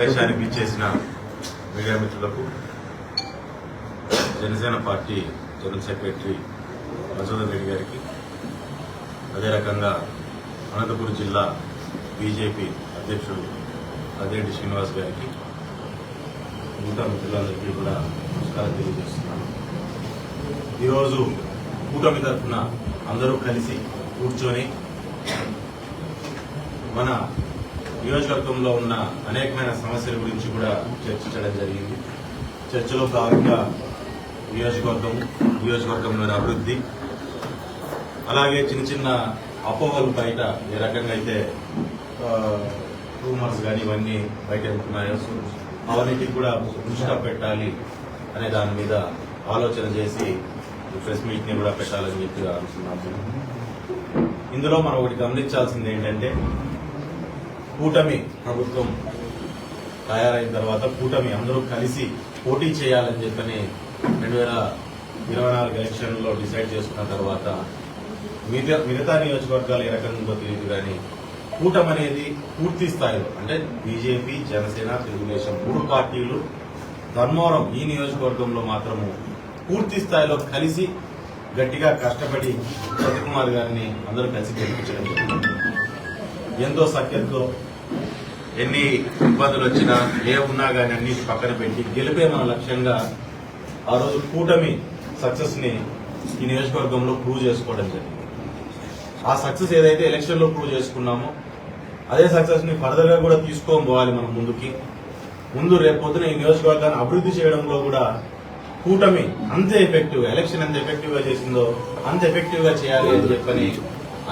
దేశానికి ఇచ్చేసిన మీడియా మిత్రులకు Janasena party general secretary Madhusudan Reddy గారికి, అదే రకంగా అనంతపురం జిల్లా బీజేపీ అధ్యక్షుడు అదేంటి శ్రీనివాస్ గారికి, మిగతా మిత్రులందరికీ కూడా నమస్కారం తెలియజేస్తున్నాను. ఈరోజు కూటమి తరఫున అందరూ కలిసి కూర్చొని మన నియోజకవర్గంలో ఉన్న అనేకమైన సమస్యల గురించి కూడా చర్చించడం జరిగింది. చర్చలో భాగంగా నియోజకవర్గంలోని అభివృద్ధి, అలాగే చిన్న చిన్న అపోహలు బయట ఏ రకంగా అయితే రూమర్స్ కానీ ఇవన్నీ బయట వెళ్తున్నాయో అవన్నిటికి కూడా దృష్టి పెట్టాలి అనే దాని మీద ఆలోచన చేసి ప్రెస్ మీట్ ని కూడా పెట్టాలని చెప్పి అనుకున్నాము. ఇందులో మనం ఒకటి గమనించాల్సింది ఏంటంటే, కూటమి ప్రభుత్వం తయారైన తర్వాత కూటమి అందరూ కలిసి పోటీ చేయాలని చెప్పని 2024 ఎలక్షన్లో డిసైడ్ చేసుకున్న తర్వాత మిగతా నియోజకవర్గాలు ఏ రకంగా ఉందో తెలియదు, కానీ కూటమి అనేది పూర్తి స్థాయిలో అంటే బీజేపీ, జనసేన, తెలుగుదేశం 3 పార్టీలు ధర్మవరం ఈ నియోజకవర్గంలో మాత్రము పూర్తి స్థాయిలో కలిసి గట్టిగా కష్టపడి సత్యకుమార్ గారిని అందరూ కలిసి గెలిపించడం జరిగింది. ఎంతో సఖ్యతతో ఎన్ని ఇబ్బందులు వచ్చినా ఏ ఉన్నా కానీ అన్నిటి పక్కన పెట్టి గెలిపే మన లక్ష్యంగా ఆ రోజు కూటమి సక్సెస్ ని ఈ నియోజకవర్గంలో ప్రూవ్ చేసుకోవడం జరిగింది. ఆ సక్సెస్ ఏదైతే ఎలక్షన్ లో ప్రూవ్ చేసుకున్నామో అదే సక్సెస్ ని ఫర్దర్ గా కూడా తీసుకొని పోవాలి మనం ముందు రేపొద్దున ఈ నియోజకవర్గాన్ని అభివృద్ధి చేయడంలో కూడా కూటమి అంతే ఎఫెక్టివ్, ఎలక్షన్ ఎంత ఎఫెక్టివ్ గా చేసిందో అంత ఎఫెక్టివ్ గా చేయాలి అని చెప్పని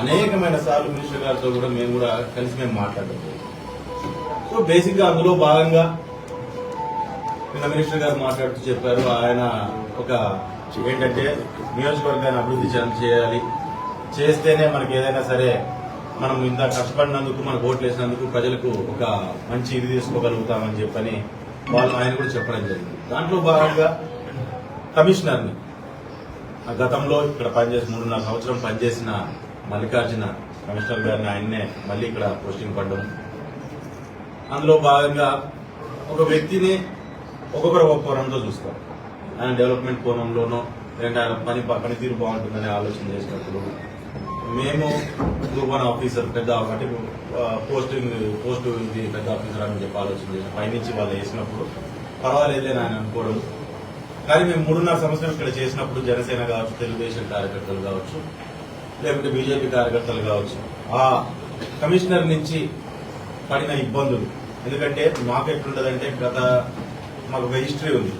అనేకమైన సార్లు మినిస్టర్ గారితో కూడా మేము కలిసి మాట్లాడడం. సో బేసిక్ గా అందులో భాగంగా నిన్న మినిస్టర్ గారు మాట్లాడుతూ చెప్పారు, ఆయన ఒక ఏంటంటే నియోజకవర్గాన్ని అభివృద్ధి చేయాలి, చేస్తేనే మనకి ఏదైనా సరే మనం ఇంత కష్టపడినందుకు, మనకు ఓట్లు వేసినందుకు ప్రజలకు ఒక మంచి ఇది తీసుకోగలుగుతామని చెప్పని ఆయన కూడా చెప్పడం జరిగింది. దాంట్లో భాగంగా కమిషనర్ని గతంలో ఇక్కడ 3.5 సంవత్సరం పనిచేసిన మల్లికార్జున కమిషనర్ గారిని ఆయన్నే మళ్ళీ ఇక్కడ పోస్టింగ్ పడ్డం. అందులో భాగంగా ఒక వ్యక్తిని ఒక్కొక్కరు ఒక్కొక్క కోణంతో చూస్తారు. ఆయన డెవలప్మెంట్ కోణంలోనో లేదంటే ఆయన పనితీరు బాగుంటుందనే ఆలోచన చేసినప్పుడు మేము గ్రూప్ 1 ఆఫీసర్ పెద్ద అంటే పోస్టు ఇది పెద్ద ఆఫీసర్ అని చెప్పి ఆలోచన చేసి పైనుంచి వాళ్ళు వేసినప్పుడు పర్వాలేదని ఆయన అనుకోవడం. కానీ మేము 3.5 సంవత్సరాలు ఇక్కడ చేసినప్పుడు జనసేన కావచ్చు, తెలుగుదేశం కార్యకర్తలు కావచ్చు, లేకుంటే బీజేపీ కార్యకర్తలు కావచ్చు, ఆ కమిషనర్ నుంచి పడిన ఇబ్బందులు, ఎందుకంటే మాకు ఎట్లుంటదంటే మాకు ఒక హిస్టరీ ఉంది.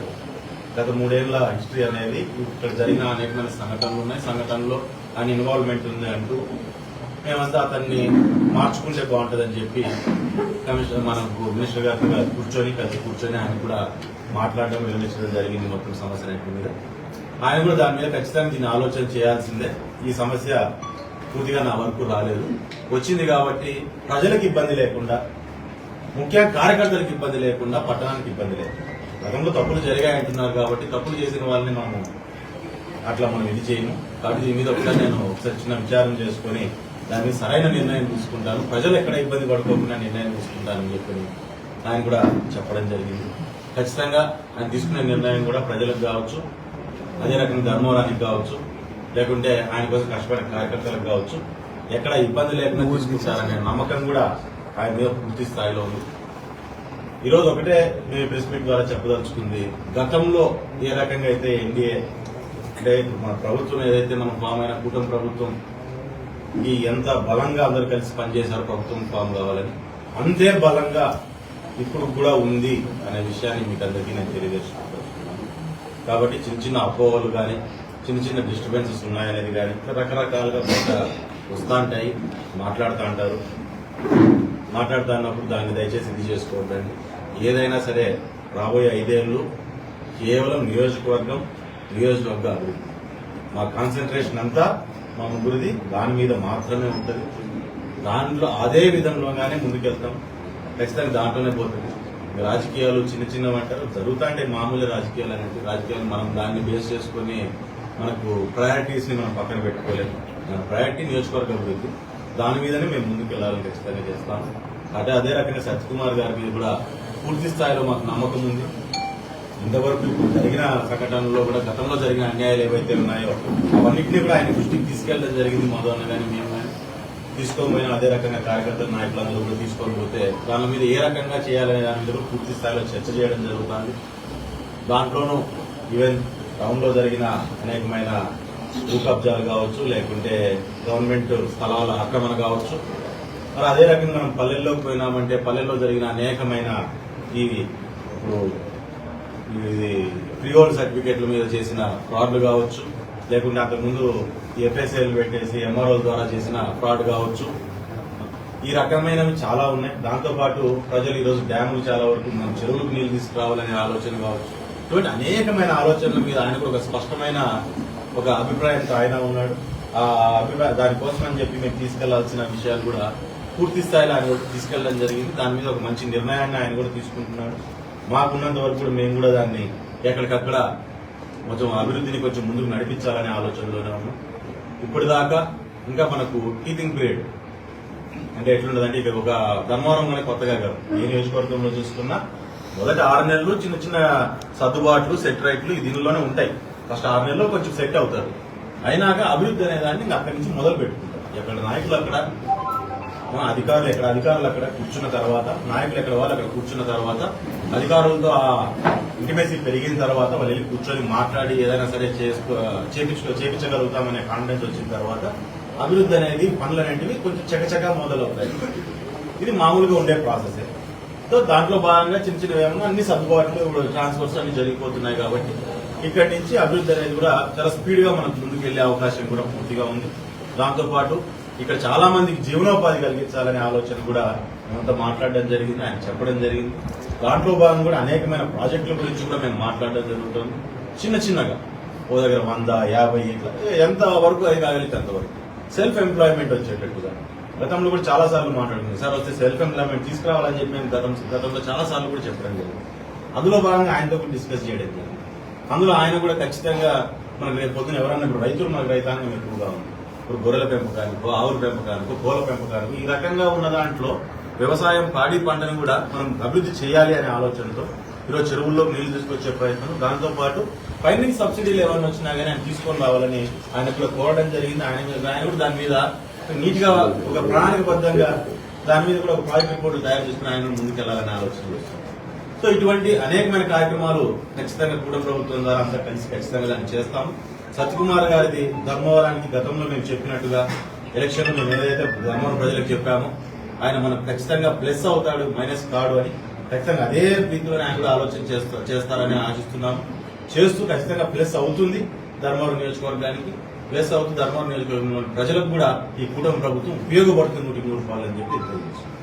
గత 3 ఏళ్ల హిస్టరీ అనేది ఇక్కడ జరిగిన అనేకమైన సంఘటనలు ఉన్నాయి. సంఘటనలో ఆయన ఇన్వాల్వ్మెంట్ ఉంది అంటూ మేమంతా అతన్ని మార్చుకుంటే బాగుంటుందని చెప్పి మనకు మినిస్టర్ గారితో కలిసి కూర్చొని ఆయన కూడా మాట్లాడడం, వివరించడం జరిగింది మొత్తం సమస్య మీద. ఆయన కూడా దాని మీద ఖచ్చితంగా దీన్ని ఆలోచన చేయాల్సిందే. ఈ సమస్య పూర్తిగా నా వరకు రాలేదు, వచ్చింది కాబట్టి ప్రజలకు ఇబ్బంది లేకుండా, ముఖ్యంగా కార్యకర్తలకు ఇబ్బంది లేకుండా, పట్టణానికి ఇబ్బంది లేకుండా. గతంలో తప్పులు జరిగాయంటున్నారు కాబట్టి తప్పులు చేసిన వాళ్ళని మనం ఇది చేయను. కాబట్టి దీని మీద ఒకసారి నేను చిన్న విచారం చేసుకుని దాని మీద సరైన నిర్ణయం తీసుకుంటాను, ప్రజలు ఎక్కడ ఇబ్బంది పడుకోకుండా నిర్ణయం తీసుకుంటానని చెప్పి ఆయన కూడా చెప్పడం జరిగింది. ఖచ్చితంగా ఆయన తీసుకునే నిర్ణయం కూడా ప్రజలకు కావచ్చు, అదే రకంగా ధర్మవరానికి కావచ్చు, లేకుంటే ఆయన కోసం కష్టపడిన కార్యకర్తలకు కావచ్చు, ఎక్కడ ఇబ్బంది లేకుండా తీసుకుంటారనే నమ్మకం కూడా ఆయన మీద పూర్తి స్థాయిలో ఉంది. ఈరోజు ఒకటే మేము ప్రెస్ మీట్ ద్వారా చెప్పదలుచుకుంది, గతంలో ఏ రకంగా అయితే ఎన్డీఏ అంటే మన ప్రభుత్వం ఏదైతే మనం ఫామ్ అయిన కూటమి ప్రభుత్వం ఈ ఎంత బలంగా అందరూ కలిసి పనిచేశారు ప్రభుత్వం ఫామ్ కావాలని, అంతే బలంగా ఇప్పుడు కూడా ఉంది అనే విషయాన్ని మీకు అందరికీ నేను తెలియజేసుకుంటున్నాను. కాబట్టి చిన్న అపోహలు కానీ చిన్న డిస్టర్బెన్సెస్ ఉన్నాయనేది కానీ రకరకాలుగా బయట వస్తూ ఉంటాయి, మాట్లాడుతూ ఉంటారు. మాట్లాడుతూ ఉన్నప్పుడు దాన్ని దయచేసి ఇది చేసుకోవద్దండి. ఏదైనా సరే రాబోయే 5 ఏళ్లు కేవలం నియోజకవర్గ అభివృద్ధి, మా కాన్సన్ట్రేషన్ అంతా మా ముగ్గురిది దాని మీద మాత్రమే ఉంటుంది. దాంట్లో అదే విధంలోగానే ముందుకెళ్తాం, ఖచ్చితంగా దాంట్లోనే పోతుంది. రాజకీయాలు చిన్న అంటారు జరుగుతాంటే మామూలు రాజకీయాలు అనేది రాజకీయాలు మనం దాన్ని బేస్ చేసుకుని మనకు ప్రయారిటీస్ ని మనం పక్కన పెట్టుకోలేము. మన ప్రయారిటీ నియోజకవర్గ అభివృద్ధి, దాని మీదనే మేము ముందుకు వెళ్లాలని ఖచ్చితంగా చేస్తాం. అదే రకంగా సత్యకుమార్ గారి మీద కూడా పూర్తి స్థాయిలో మాకు నమ్మకం ఉంది. ఇంతవరకు ఇప్పుడు జరిగిన సంఘటనలో కూడా గతంలో జరిగిన అన్యాయాలు ఏవైతే ఉన్నాయో అవన్నింటినీ కూడా ఆయన దృష్టికి తీసుకెళ్లడం జరిగింది. మధువన్న కానీ మేము కానీ తీసుకోకపోయినా అదే రకంగా కార్యకర్తలు నాయకులందరూ కూడా తీసుకోకపోతే దాని మీద ఏ రకంగా చేయాలనే దాని మీద పూర్తి స్థాయిలో చర్చ చేయడం జరుగుతుంది. దాంట్లోనూ ఈవెన్ టౌన్ లో జరిగిన అనేకమైన భూ కబ్జాలు కావచ్చు, లేకుంటే గవర్నమెంట్ స్థలాల ఆక్రమణ కావచ్చు, మరి అదే రకంగా మనం పల్లెల్లోకి పోయినామంటే పల్లెల్లో జరిగిన అనేకమైన ఇది ఫ్రీహోల్డ్ సర్టిఫికేట్ల మీద చేసిన ఫ్రాడ్లు కావచ్చు, లేకుంటే అంతకుముందు ఎఫ్ఎస్ఐలు పెట్టేసి ఎంఆర్ఓల ద్వారా చేసిన ఫ్రాడ్ కావచ్చు, ఈ రకమైనవి చాలా ఉన్నాయి. దాంతోపాటు ప్రజలు ఈరోజు డ్యాములు చాలా వరకు మనం చెరువులకు నీళ్లు తీసుకురావాలనే ఆలోచన కావచ్చు, ఇటువంటి అనేకమైన ఆలోచనల మీద ఆయనకు ఒక స్పష్టమైన ఒక అభిప్రాయంతో ఆయన ఉన్నాడు. ఆ అభిప్రాయం దానికోసం అని చెప్పి మేము తీసుకెళ్లాల్సిన విషయాలు కూడా పూర్తి స్థాయిలో ఆయన కూడా తీసుకెళ్లడం జరిగింది. దాని మీద ఒక మంచి నిర్ణయాన్ని ఆయన కూడా తీసుకుంటున్నాడు. మాకున్నంత వరకు కూడా మేము కూడా దాన్ని ఎక్కడికక్కడ కొంచెం అభివృద్ధిని కొంచెం ముందుకు నడిపించాలనే ఆలోచనలోనే ఉన్నాం. ఇప్పటిదాకా ఇంకా మనకు టీచింగ్ పీరియడ్ అంటే ఎట్లుంటదంటే ఇక ఒక ధర్మవరంలోనే కొత్తగా కాదు, ఏ నియోజకవర్గంలో చూసుకున్నా మొదటి 6 నెలలు చిన్న చిన్న సర్దుబాట్లు సెట్ రైట్లు దీనిలోనే ఉంటాయి. ఫస్ట్ 6 నెలల్లో కొంచెం సెట్ అవుతారు. అయినాక అభివృద్ధి అనే దాన్ని ఇంకా అక్కడి నుంచి మొదలు పెట్టుకుంటారు. ఎక్కడ నాయకులు అక్కడ, అధికారులు ఎక్కడ అధికారులు అక్కడ కూర్చున్న తర్వాత, నాయకులు ఎక్కడ వాళ్ళు అక్కడ కూర్చున్న తర్వాత, అధికారులతో ఆ ఇంటిమేసీ పెరిగిన తర్వాత వాళ్ళు వెళ్ళి కూర్చొని మాట్లాడి ఏదైనా సరే చేపించగలుగుతామనే కాన్ఫిడెన్స్ వచ్చిన తర్వాత అభివృద్ధి అనేది పనులనేటివి కొంచెం చకచకా మొదలవుతాయి. ఇది మామూలుగా ఉండే ప్రాసెస్. సో దాంట్లో భాగంగా చిన్న చిన్న ఏమన్నా అన్ని సర్దుబాట్లు ఇప్పుడు ట్రాన్స్ఫర్స్ అన్ని జరిగిపోతున్నాయి కాబట్టి ఇక్కడి నుంచి అభివృద్ధి అనేది కూడా చాలా స్పీడ్ గా మనకు ముందుకు వెళ్లే అవకాశం కూడా పూర్తిగా ఉంది. దాంతోపాటు ఇక్కడ చాలా మందికి జీవనోపాధి కలిగించాలనే ఆలోచన కూడా మేమంతా మాట్లాడడం జరిగింది, ఆయన చెప్పడం జరిగింది. దాంట్లో భాగంగా కూడా అనేకమైన ప్రాజెక్టుల గురించి కూడా మేము మాట్లాడడం జరుగుతుంది. చిన్న చిన్నగా ఓ దగ్గర 100, 50 ఇట్లా ఎంత వరకు అది కాగలిగితే అంతవరకు సెల్ఫ్ ఎంప్లాయ్మెంట్ వచ్చేటట్టుగా గతంలో కూడా చాలా సార్లు మాట్లాడుతుంది. సార్ వస్తే సెల్ఫ్ ఎంప్లాయ్మెంట్ తీసుకురావాలని చెప్పి మేము గతంలో చాలా సార్లు కూడా చెప్పడం జరిగింది. అందులో భాగంగా ఆయనతో కూడా డిస్కస్ చేయడం జరిగింది. అందులో ఆయన కూడా ఖచ్చితంగా మనకు రేపు పొద్దున ఎవరన్నా ఇప్పుడు రైతులు మనకు రైతాంగం ఎక్కువగా ఉంది. ఇప్పుడు గొర్రెల పెంపకానికి, ఆవుల పెంపకానికి, కోళ్ళ పెంపకానికి ఈ రకంగా ఉన్న దాంట్లో వ్యవసాయం పాడి పంటను కూడా మనం అభివృద్ధి చేయాలి అనే ఆలోచనతో ఈరోజు చెరువుల్లో నీళ్లు తీసుకొచ్చే ప్రయత్నం, దాంతోపాటు పైన సబ్సిడీలు ఎవరైనా వచ్చినా కానీ ఆయన తీసుకొని రావాలని ఆయన కూడా కోరడం జరిగింది. ఆయన కూడా దాని మీద నీట్ గా ఒక ప్రణాళికబద్ధంగా దాని మీద కూడా ఒక ప్రాజెక్ట్ రిపోర్టు తయారు చేసుకుని ఆయన ముందుకెళ్లాలనే ఆలోచన చేస్తాం. సో ఇటువంటి అనేకమైన కార్యక్రమాలు ఖచ్చితంగా కూటమి ప్రభుత్వం ద్వారా అంతా కలిసి ఖచ్చితంగా దాన్ని చేస్తాం. సత్యకుమార్ గారిది ధర్మవరానికి గతంలో మేము చెప్పినట్టుగా ఎలక్షన్ మేము ఏదైతే ధర్మవరం ప్రజలకు చెప్పామో ఆయన మనకు ఖచ్చితంగా ప్లస్ అవుతాడు, మైనస్ కాడు అని ఖచ్చితంగా అదే రీతిలోనే ఆయన కూడా ఆలోచన చేస్తారని ఆశిస్తున్నాము. చేస్తూ ఖచ్చితంగా ప్లస్ అవుతుంది ధర్మవరం నియోజకవర్గానికి, ప్లస్ అవుతుంది ధర్మవరం నియోజకవర్గంలో ప్రజలకు కూడా ఈ కూటమి ప్రభుత్వం ఉపయోగపడుతుంది 100% అని చెప్పి తెలియజేస్తుంది.